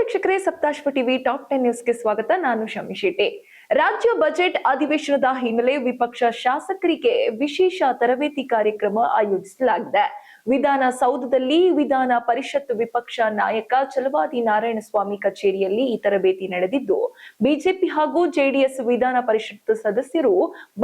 ವೀಕ್ಷಕರೇ, Saptashwa TV top 10 ನ್ಯೂಸ್ಗೆ ಸ್ವಾಗತ. ನಾನು ಶಮಿ ಶೆಟ್ಟಿ. ರಾಜ್ಯ ಬಜೆಟ್ ಅಧಿವೇಶನದ ಹಿನ್ನೆಲೆ ವಿಪಕ್ಷ ಶಾಸಕರಿಗೆ ವಿಶೇಷ ತರಬೇತಿ ಕಾರ್ಯಕ್ರಮ ಆಯೋಜಿಸಲಾಗಿದೆ. ವಿಧಾನಸೌಧದಲ್ಲಿ ವಿಧಾನ ಪರಿಷತ್ ವಿಪಕ್ಷ ನಾಯಕ ಛಲವಾದಿ ನಾರಾಯಣಸ್ವಾಮಿ ಕಚೇರಿಯಲ್ಲಿ ಈ ತರಬೇತಿ ನಡೆದಿದ್ದು, ಬಿಜೆಪಿ ಹಾಗೂ ಜೆಡಿಎಸ್ ವಿಧಾನ ಪರಿಷತ್ ಸದಸ್ಯರು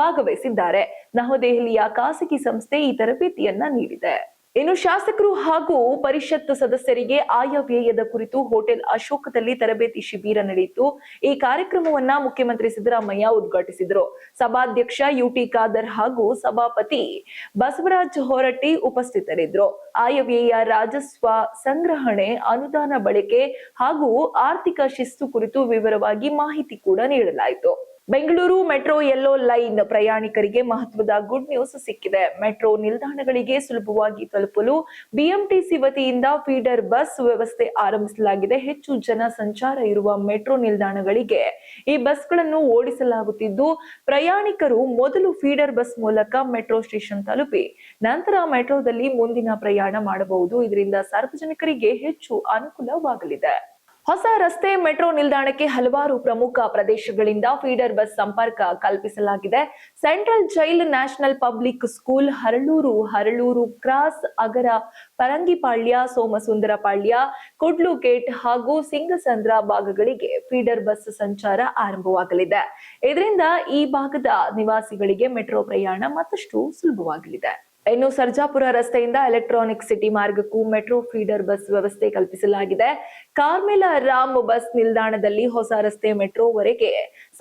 ಭಾಗವಹಿಸಿದ್ದಾರೆ. ನವದೆಹಲಿಯ ಖಾಸಗಿ ಸಂಸ್ಥೆ ಈ ತರಬೇತಿಯನ್ನ ನೀಡಿದೆ. ಇನ್ನು ಶಾಸಕರು ಹಾಗೂ ಪರಿಷತ್ ಸದಸ್ಯರಿಗೆ ಆಯಾ ವ್ಯಯದ ಕುರಿತು ಹೋಟೆಲ್ ಅಶೋಕದಲ್ಲಿ ತರಬೇತಿ ಶಿಬಿರ ನಡೆಯಿತು. ಈ ಕಾರ್ಯಕ್ರಮವನ್ನ ಮುಖ್ಯಮಂತ್ರಿ ಸಿದ್ದರಾಮಯ್ಯ ಉದ್ಘಾಟಿಸಿದರು. ಸಭಾಧ್ಯಕ್ಷ ಯುಟಿ ಖಾದರ್ ಹಾಗೂ ಸಭಾಪತಿ ಬಸವರಾಜ ಹೊರಟ್ಟಿ ಉಪಸ್ಥಿತರಿದ್ದರು. ಆಯವ್ಯಯ, ರಾಜಸ್ವ ಸಂಗ್ರಹಣೆ, ಅನುದಾನ ಬಳಕೆ ಹಾಗೂ ಆರ್ಥಿಕ ಶಿಸ್ತು ಕುರಿತು ವಿವರವಾಗಿ ಮಾಹಿತಿ ಕೂಡ ನೀಡಲಾಯಿತು. ಬೆಂಗಳೂರು ಮೆಟ್ರೋ ಯೆಲ್ಲೋ ಲೈನ್ ಪ್ರಯಾಣಿಕರಿಗೆ ಮಹತ್ವದ ಗುಡ್ ನ್ಯೂಸ್ ಸಿಕ್ಕಿದೆ. ಮೆಟ್ರೋ ನಿಲ್ದಾಣಗಳಿಗೆ ಸುಲಭವಾಗಿ ತಲುಪಲು ಬಿಎಂಟಿಸಿ ವತಿಯಿಂದ ಫೀಡರ್ ಬಸ್ ವ್ಯವಸ್ಥೆ ಆರಂಭಿಸಲಾಗಿದೆ. ಹೆಚ್ಚು ಜನ ಸಂಚಾರ ಇರುವ ಮೆಟ್ರೋ ನಿಲ್ದಾಣಗಳಿಗೆ ಈ ಬಸ್ಗಳನ್ನು ಓಡಿಸಲಾಗುತ್ತಿದ್ದು, ಪ್ರಯಾಣಿಕರು ಮೊದಲು ಫೀಡರ್ ಬಸ್ ಮೂಲಕ ಮೆಟ್ರೋ ಸ್ಟೇಷನ್ ತಲುಪಿ ನಂತರ ಮೆಟ್ರೋದಲ್ಲಿ ಮುಂದಿನ ಪ್ರಯಾಣ ಮಾಡಬಹುದು. ಇದರಿಂದ ಸಾರ್ವಜನಿಕರಿಗೆ ಹೆಚ್ಚು ಅನುಕೂಲವಾಗಲಿದೆ. ಹೊಸ ರಸ್ತೆ ಮೆಟ್ರೋ ನಿಲ್ದಾಣಕ್ಕೆ ಹಲವಾರು ಪ್ರಮುಖ ಪ್ರದೇಶಗಳಿಂದ ಫೀಡರ್ ಬಸ್ ಸಂಪರ್ಕ ಕಲ್ಪಿಸಲಾಗಿದೆ. Central jail, national public school, Haralur cross, Agara Parangipalya, Somasundarapalya, Kudlu gate ಹಾಗೂ ಸಿಂಗಸಂದ್ರ ಭಾಗಗಳಿಗೆ ಫೀಡರ್ ಬಸ್ ಸಂಚಾರ ಆರಂಭವಾಗಲಿದೆ. ಇದರಿಂದ ಈ ಭಾಗದ ನಿವಾಸಿಗಳಿಗೆ ಮೆಟ್ರೋ ಪ್ರಯಾಣ ಮತ್ತಷ್ಟು ಸುಲಭವಾಗಲಿದೆ. ಇನ್ನು ಸರ್ಜಾಪುರ ರಸ್ತೆಯಿಂದ ಎಲೆಕ್ಟ್ರಾನಿಕ್ ಸಿಟಿ ಮಾರ್ಗಕ್ಕೂ ಮೆಟ್ರೋ ಫೀಡರ್ ಬಸ್ ವ್ಯವಸ್ಥೆ ಕಲ್ಪಿಸಲಾಗಿದೆ. ಕಾರ್ಮೆಲ ರಾಮ್ ಬಸ್ ನಿಲ್ದಾಣದಲ್ಲಿ ಹೊಸ ರಸ್ತೆ ಮೆಟ್ರೋವರೆಗೆ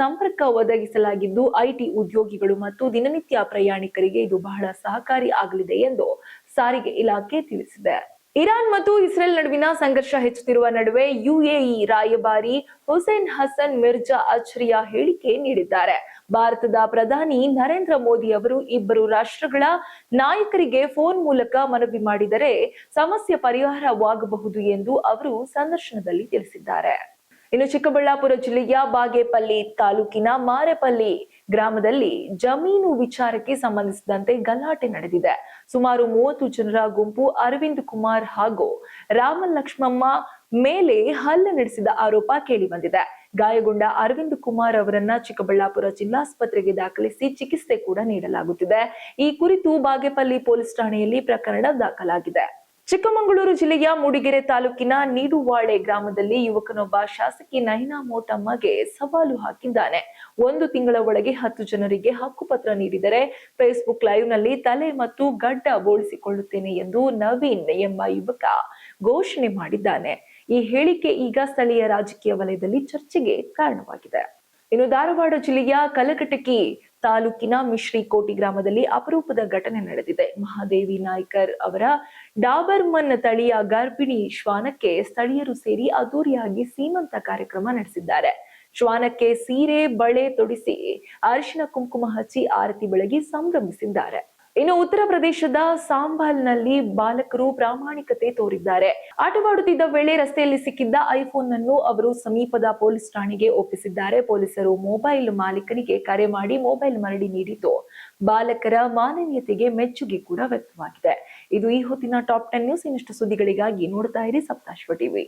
ಸಂಪರ್ಕ ಒದಗಿಸಲಾಗಿದ್ದು, ಐಟಿ ಉದ್ಯೋಗಿಗಳು ಮತ್ತು ದಿನನಿತ್ಯ ಪ್ರಯಾಣಿಕರಿಗೆ ಇದು ಬಹಳ ಸಹಕಾರಿ ಆಗಲಿದೆ ಎಂದು ಸಾರಿಗೆ ಇಲಾಖೆ ತಿಳಿಸಿದೆ. ಇರಾನ್ ಮತ್ತು ಇಸ್ರೇಲ್ ನಡುವಿನ ಸಂಘರ್ಷ ಹೆಚ್ಚುತ್ತಿರುವ ನಡುವೆ ಯುಎಇ ರಾಯಭಾರಿ ಹುಸೇನ್ ಹಸನ್ ಮಿರ್ಜಾ ಅಚ್ರಿಯಾ ಹೇಳಿಕೆ ನೀಡಿದ್ದಾರೆ. ಭಾರತದ ಪ್ರಧಾನಿ ನರೇಂದ್ರ ಮೋದಿ ಅವರು ಇಬ್ಬರು ರಾಷ್ಟ್ರಗಳ ನಾಯಕರಿಗೆ ಫೋನ್ ಮೂಲಕ ಮನವಿ ಮಾಡಿದರೆ ಸಮಸ್ಯೆ ಪರಿಹಾರವಾಗಬಹುದು ಎಂದು ಅವರು ಸಂದರ್ಶನದಲ್ಲಿ ತಿಳಿಸಿದ್ದಾರೆ. ಇನ್ನು ಚಿಕ್ಕಬಳ್ಳಾಪುರ ಜಿಲ್ಲೆಯ ಬಾಗೇಪಲ್ಲಿ ತಾಲೂಕಿನ ಮಾರೇಪಲ್ಲಿ ಗ್ರಾಮದಲ್ಲಿ ಜಮೀನು ವಿಚಾರಕ್ಕೆ ಸಂಬಂಧಿಸಿದಂತೆ ಗಲಾಟೆ ನಡೆದಿದೆ. ಸುಮಾರು 30 ಜನರ ಗುಂಪು ಅರವಿಂದ್ ಕುಮಾರ್ ಹಾಗೂ ರಾಮಲಕ್ಷ್ಮಮ್ಮ ಮೇಲೆ ಹಲ್ಲೆ ನಡೆಸಿದ ಆರೋಪ ಕೇಳಿ ಬಂದಿದೆ. ಗಾಯಗೊಂಡ ಅರವಿಂದ್ ಕುಮಾರ್ ಅವರನ್ನ ಚಿಕ್ಕಬಳ್ಳಾಪುರ ಜಿಲ್ಲಾಸ್ಪತ್ರೆಗೆ ದಾಖಲಿಸಿ ಚಿಕಿತ್ಸೆ ಕೂಡ ನೀಡಲಾಗುತ್ತಿದೆ. ಈ ಕುರಿತು ಬಾಗೇಪಲ್ಲಿ ಪೊಲೀಸ್ ಠಾಣೆಯಲ್ಲಿ ಪ್ರಕರಣ ದಾಖಲಾಗಿದೆ. ಚಿಕ್ಕಮಗಳೂರು ಜಿಲ್ಲೆಯ ಮೂಡಿಗೆರೆ ತಾಲೂಕಿನ ನೀಡುವಾಳೆ ಗ್ರಾಮದಲ್ಲಿ ಯುವಕನೊಬ್ಬ ಶಾಸಕಿ ನಯನಾ ಮೋಟಮ್ಮಗೆ ಸವಾಲು ಹಾಕಿದ್ದಾನೆ. 1 ತಿಂಗಳ ಒಳಗೆ 10 ಜನರಿಗೆ ಹಕ್ಕುಪತ್ರ ನೀಡಿದರೆ ಫೇಸ್ಬುಕ್ ಲೈವ್ ನಲ್ಲಿ ತಲೆ ಮತ್ತು ಗಡ್ಡ ಬೋಳಿಸಿಕೊಳ್ಳುತ್ತೇನೆ ಎಂದು ನವೀನ್ ಎಂಬ ಯುವಕ ಘೋಷಣೆ ಮಾಡಿದ್ದಾನೆ. ಈ ಹೇಳಿಕೆ ಈಗ ಸ್ಥಳೀಯ ರಾಜಕೀಯ ವಲಯದಲ್ಲಿ ಚರ್ಚೆಗೆ ಕಾರಣವಾಗಿದೆ. ಇನ್ನು ಧಾರವಾಡ ಜಿಲ್ಲೆಯ ಕಲಘಟಕಿ ತಾಲೂಕಿನ ಮಿಶ್ರಿಕೋಟಿ ಗ್ರಾಮದಲ್ಲಿ ಅಪರೂಪದ ಘಟನೆ ನಡೆದಿದೆ. ಮಹಾದೇವಿ ನಾಯ್ಕರ್ ಅವರ ಡಾಬರ್ಮನ್ ತಳಿಯ ಗರ್ಭಿಣಿ ಶ್ವಾನಕ್ಕೆ ಸ್ಥಳೀಯರು ಸೇರಿ ಅದ್ದೂರಿಯಾಗಿ ಸೀಮಂತ ಕಾರ್ಯಕ್ರಮ ನಡೆಸಿದ್ದಾರೆ. ಶ್ವಾನಕ್ಕೆ ಸೀರೆ ಬಳೆ ತೊಡಿಸಿ ಅರಿಶಿನ ಕುಂಕುಮ ಹಚ್ಚಿ ಆರತಿ ಬೆಳಗಿ ಸಂಭ್ರಮಿಸಿದ್ದಾರೆ. ಇನ್ನು ಉತ್ತರ ಪ್ರದೇಶದ ಸಾಂಬಾಲ್ನಲ್ಲಿ ಬಾಲಕರು ಪ್ರಾಮಾಣಿಕತೆ ತೋರಿದ್ದಾರೆ. ಆಟವಾಡುತ್ತಿದ್ದ ವೇಳೆ ರಸ್ತೆಯಲ್ಲಿ ಸಿಕ್ಕಿದ್ದ ಐಫೋನ್ ಅನ್ನು ಅವರು ಸಮೀಪದ ಪೊಲೀಸ್ ಠಾಣೆಗೆ ಒಪ್ಪಿಸಿದ್ದಾರೆ. ಪೊಲೀಸರು ಮೊಬೈಲ್ ಮಾಲೀಕನಿಗೆ ಕರೆ ಮಾಡಿ ಮೊಬೈಲ್ ಮರಳಿ ನೀಡಿದ್ದು, ಬಾಲಕರ ಮಾನವೀಯತೆಗೆ ಮೆಚ್ಚುಗೆ ಕೂಡ ವ್ಯಕ್ತವಾಗಿದೆ. ಇದು ಈ ಹೊತ್ತಿನ ಟಾಪ್ 10 ನ್ಯೂಸ್. ಇನ್ನಷ್ಟು ಸುದ್ದಿಗಳಿಗಾಗಿ ನೋಡ್ತಾ ಇರಿ ಸಪ್ತಾಶ್ವ ಟಿವಿ.